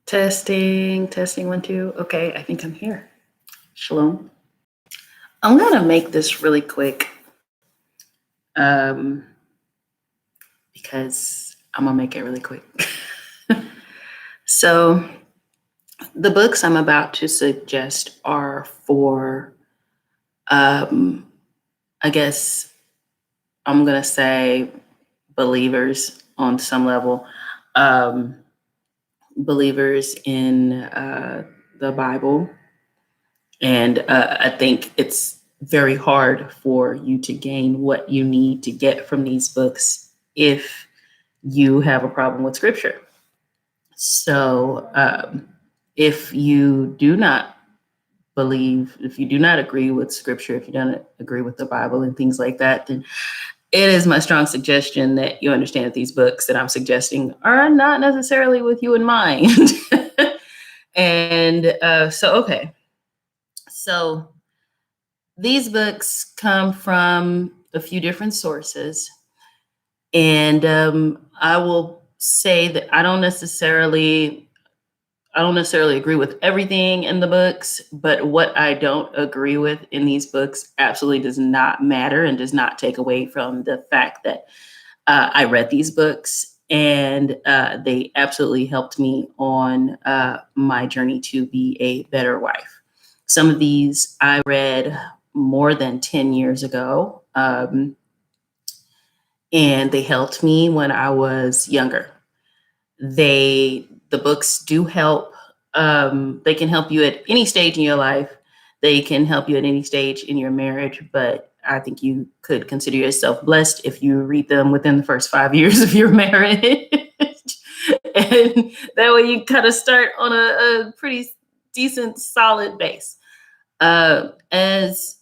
Testing, 1, 2. Okay, I think I'm here. Shalom. I'm gonna make this really quick um, because I'm gonna make it really quick. So, the books I'm about to suggest are for, um, I guess I'm gonna say believers on some level, um, believers in the Bible. And I think it's very hard for you to gain what you need to get from these books if you have a problem with scripture. So if you do not believe, if you do not agree with scripture, if you don't agree with the Bible and things like that, then it is my strong suggestion that you understand that these books that I'm suggesting are not necessarily with you in mind. And okay. So these books come from a few different sources, and I will say that I don't necessarily agree with everything in the books, but what I don't agree with in these books absolutely does not matter and does not take away from the fact that I read these books and they absolutely helped me on my journey to be a better wife. Some of these I read more than 10 years ago, and they helped me when I was younger. The books do help. They can help you at any stage in your life. They can help you at any stage in your marriage, but I think you could consider yourself blessed if you read them within the first 5 years of your marriage. And that way you kind of start on a pretty decent, solid base. As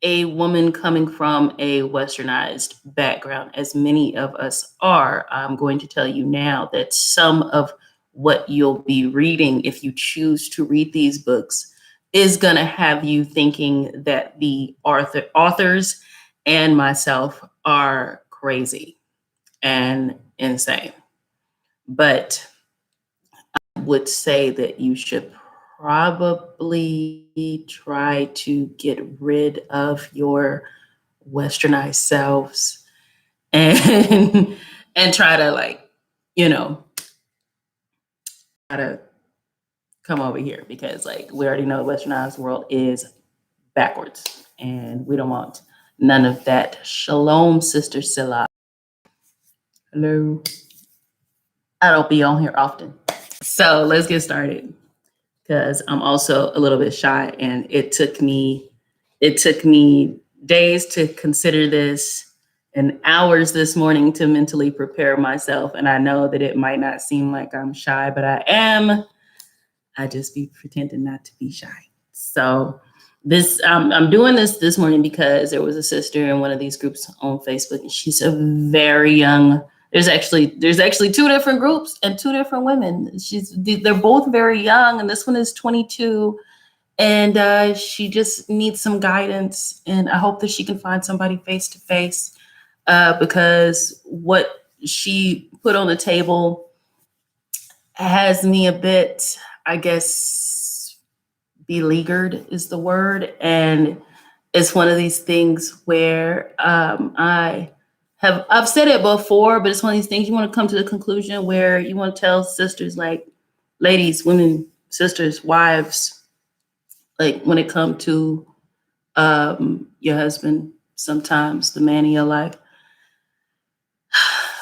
a woman coming from a westernized background, as many of us are, I'm going to tell you now that some of what you'll be reading, if you choose to read these books, is going to have you thinking that the authors and myself are crazy and insane. But I would say that you should probably try to get rid of your westernized selves and and try to try to come over here, because we already know the westernized world is backwards and we don't want none of that. Shalom, Sister Silla. Hello. I don't be on here often. So let's get started, because I'm also a little bit shy, and it took me days to consider this and hours this morning to mentally prepare myself. And I know that it might not seem like I'm shy, but I am. I just be pretending not to be shy. So this I'm doing this morning because there was a sister in one of these groups on Facebook, and she's a very young. There's actually 2 different groups and 2 different women. They're both very young, and this one is 22, and she just needs some guidance. And I hope that she can find somebody face to face, because what she put on the table has me a bit, I guess, beleaguered is the word. And it's one of these things where I've said it before, but it's one of these things you want to come to the conclusion where you want to tell sisters, like ladies, women, sisters, wives, like when it comes to your husband, sometimes the man in your life,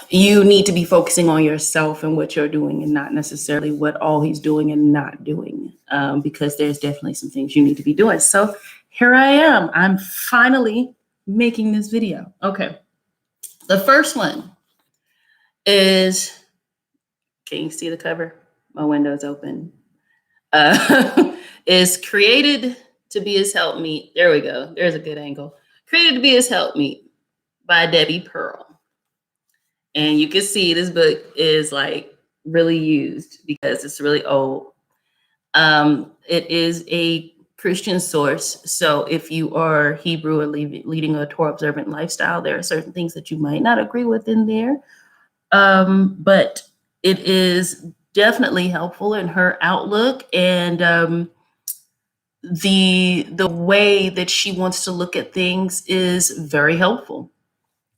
you need to be focusing on yourself and what you're doing, and not necessarily what all he's doing and not doing, because there's definitely some things you need to be doing. So here I am. I'm finally making this video. Okay. The first one is, can you see the cover? My window's open. Is Created to Be His Helpmeet. There we go. There's a good angle. Created to Be His Helpmeet by Debbie Pearl. And you can see this book is really used because it's really old. It is a Christian source. So if you are Hebrew or leading a Torah observant lifestyle, there are certain things that you might not agree with in there. But it is definitely helpful in her outlook and the way that she wants to look at things is very helpful.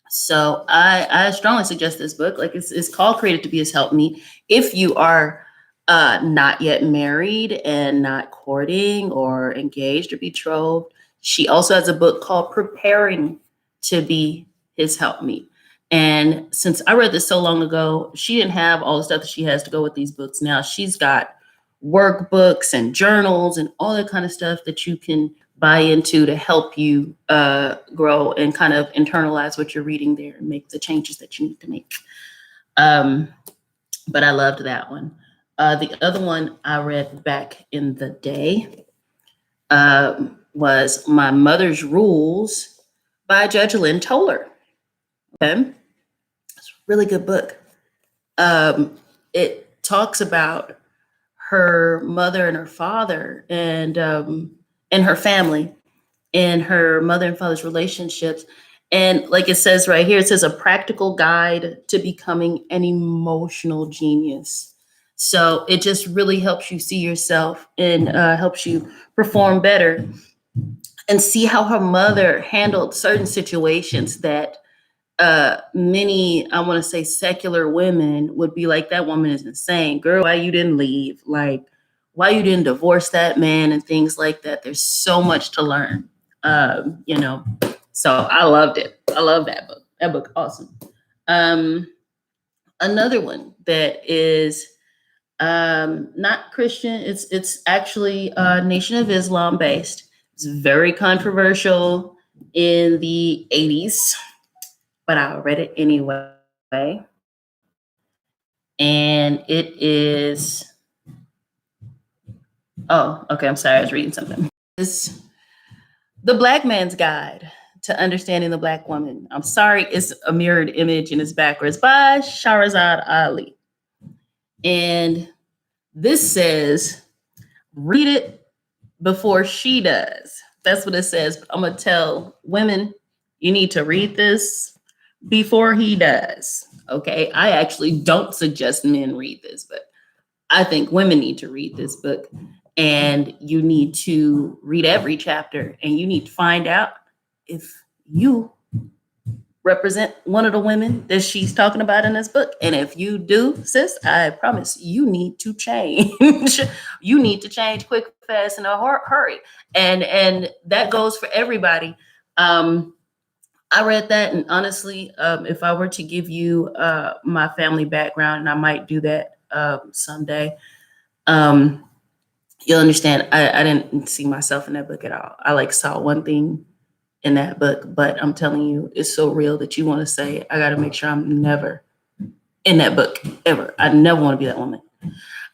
So I strongly suggest this book. Like it's called Created to Be His Helpmeet. If you are not yet married and not courting or engaged or betrothed, she also has a book called Preparing to Be His Helpmeet. And since I read this so long ago, she didn't have all the stuff that she has to go with these books. Now she's got workbooks and journals and all that kind of stuff that you can buy into to help you grow and kind of internalize what you're reading there and make the changes that you need to make. But I loved that one. The other one I read back in the day was My Mother's Rules by Judge Lynn Toller. Okay. It's a really good book. It talks about her mother and her father and her family and her mother and father's relationships. And like it says right here, it says a practical guide to becoming an emotional genius. So it just really helps you see yourself and helps you perform better and see how her mother handled certain situations that many, I want to say secular women would be like, that woman is insane. Girl, why you didn't leave? Like, why you didn't divorce that man and things like that. There's so much to learn, you know. So I loved it. I love that book. That book, awesome. Another one that is not Christian. It's actually Nation of Islam based. It's very controversial in the 80s, but I read it anyway. And it is, oh, okay, I'm sorry, I was reading something. It's The Black Man's Guide to Understanding the Black Woman. I'm sorry, it's a mirrored image and it's backwards, by Shahrazad Ali. And this says, read it before she does. That's what it says. But I'm going to tell women, you need to read this before he does. Okay. I actually don't suggest men read this, but I think women need to read this book. And you need to read every chapter and you need to find out if you represent one of the women that she's talking about in this book. And if you do, sis, I promise you need to change. You need to change quick, fast, in a hurry. And that goes for everybody. I read that, and honestly, if I were to give you my family background, and I might do that someday, you'll understand. I didn't see myself in that book at all. I saw one thing in that book, but I'm telling you, it's so real that you want to say, I got to make sure I'm never in that book ever. I never want to be that woman.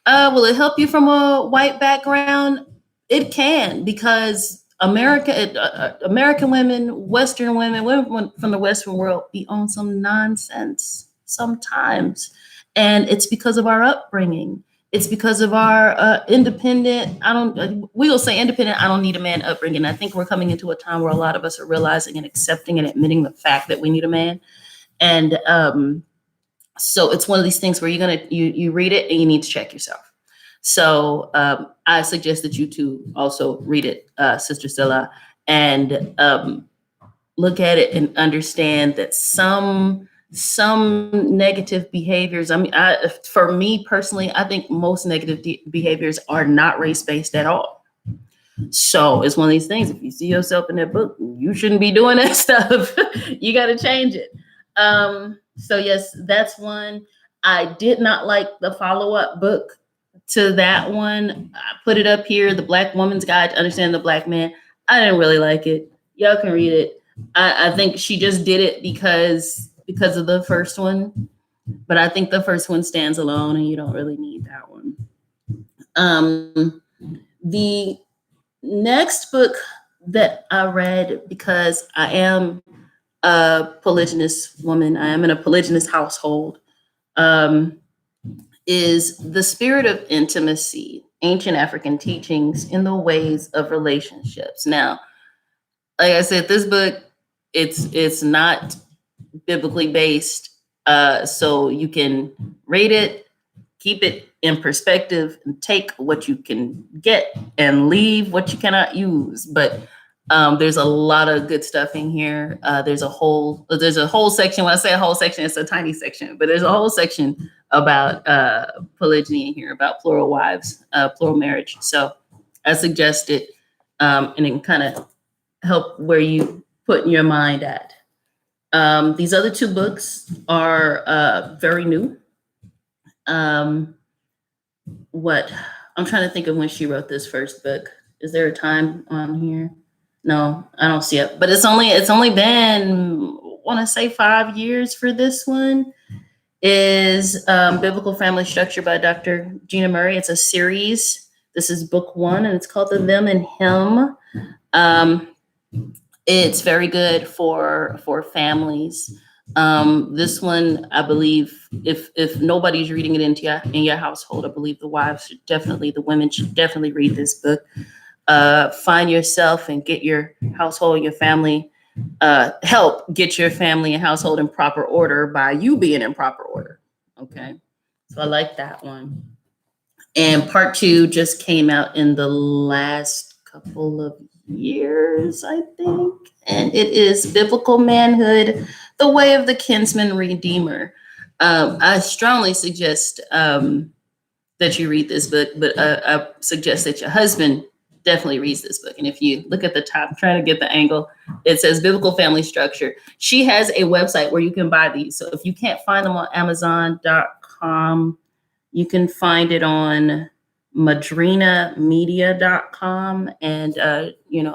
Will it help you from a white background? It can, because American women, Western women from the Western world be on some nonsense sometimes. And it's because of our upbringing. It's because of our independent, we'll say independent, I don't need a man upbringing. I think we're coming into a time where a lot of us are realizing and accepting and admitting the fact that we need a man. And so it's one of these things where you read it and you need to check yourself. So I suggest that you two also read it, Sister Stella, and look at it and understand that some negative behaviors. I mean, for me personally, I think most negative behaviors are not race-based at all. So it's one of these things. If you see yourself in that book, you shouldn't be doing that stuff. You got to change it. So yes, that's one. I did not like the follow-up book to that one. I put it up here, The Black Woman's Guide to Understand the Black Man. I didn't really like it. Y'all can read it. I think she just did it because of the first one, but I think the first one stands alone and you don't really need that one. The next book that I read, because I am a polygynous woman, I am in a polygynous household, is The Spirit of Intimacy, Ancient African Teachings in the Ways of Relationships. Now, like I said, this book, it's not biblically based, so you can read it, keep it in perspective and take what you can get and leave what you cannot use. But there's a lot of good stuff in here. There's a whole section. When I say a whole section, it's a tiny section, but there's a whole section about polygyny in here, about plural wives, plural marriage. So I suggest it, and it can kind of help where you put your mind at. These other two books are very new. What I'm trying to think of when she wrote this first book. Is there a time on here? No, I don't see it. But it's only been, I want to say, 5 years for this one. Is Biblical Family Structure by Dr. Gina Murray. It's a series. This is book 1, and it's called The Them and Him. It's very good for families. This one, I believe, if nobody's reading it in your household, I believe the women should definitely read this book. Find yourself and get your household, your family, help get your family and household in proper order by you being in proper order. Okay. So I like that one. And part 2 just came out in the last couple of years, I think. And it is Biblical Manhood, The Way of the Kinsman Redeemer. I strongly suggest that you read this book, but I suggest that your husband definitely reads this book. And if you look at the top, I'm trying to get the angle, it says Biblical Family Structure. She has a website where you can buy these. So if you can't find them on Amazon.com, you can find it on madrinamedia.com, and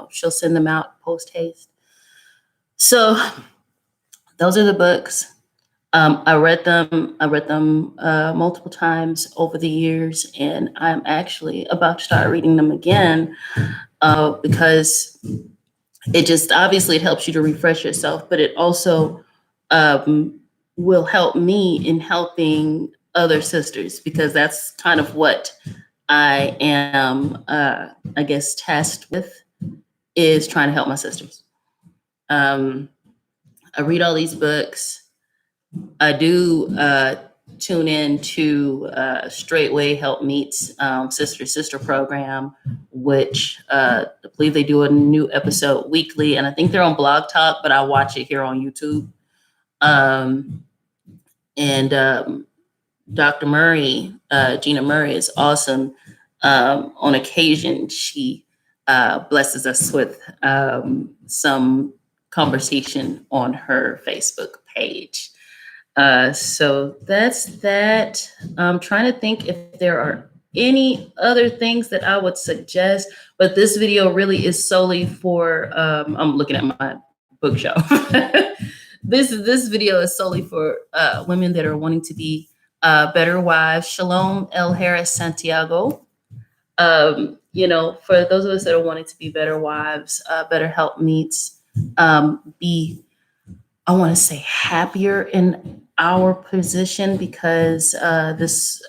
she'll send them out post haste. So those are the books. I read them multiple times over the years, and I'm actually about to start reading them again because it just obviously it helps you to refresh yourself, but it also will help me in helping other sisters, because that's kind of what I am, I guess, tasked with, is trying to help my sisters. I read all these books. I do tune in to Straitway Helpmeets sister program, which I believe they do a new episode weekly, and I think they're on Blog Talk, but I watch it here on YouTube. Dr. Murray, Gina Murray, is awesome. On occasion, she blesses us with some conversation on her Facebook page. So that's that. I'm trying to think if there are any other things that I would suggest, but this video really is solely for, I'm looking at my bookshelf. This video is solely for women that are wanting to be better wives. Shalom, El Harris, Santiago. For those of us that are wanting to be better wives, better helpmeets, be, I want to say, happier in our position, because this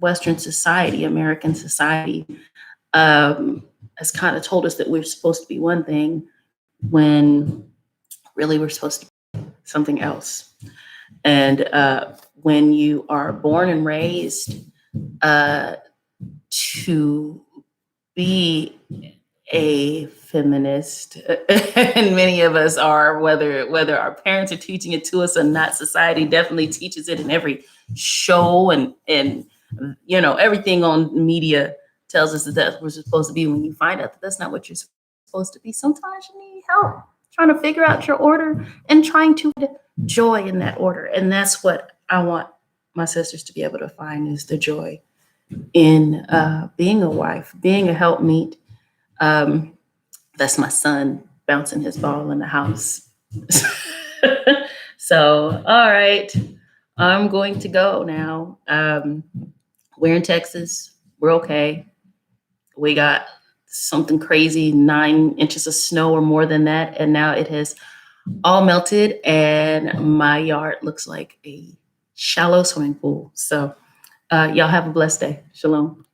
Western society, American society, has kind of told us that we're supposed to be one thing when really we're supposed to be something else. And when you are born and raised to be a feminist, and many of us are, whether our parents are teaching it to us or not, society definitely teaches it in every show, and everything on media tells us that that's what we're supposed to be. When you find out that that's not what you're supposed to be, sometimes you need help trying to figure out your order and trying to find joy in that order. And that's what I want my sisters to be able to find, is the joy in being a wife, being a helpmeet. That's my son bouncing his ball in the house. So, all right, I'm going to go now. We're in Texas. We're okay. We got something crazy, 9 inches of snow or more than that. And now it has all melted, and my yard looks like a shallow swimming pool. So y'all have a blessed day. Shalom.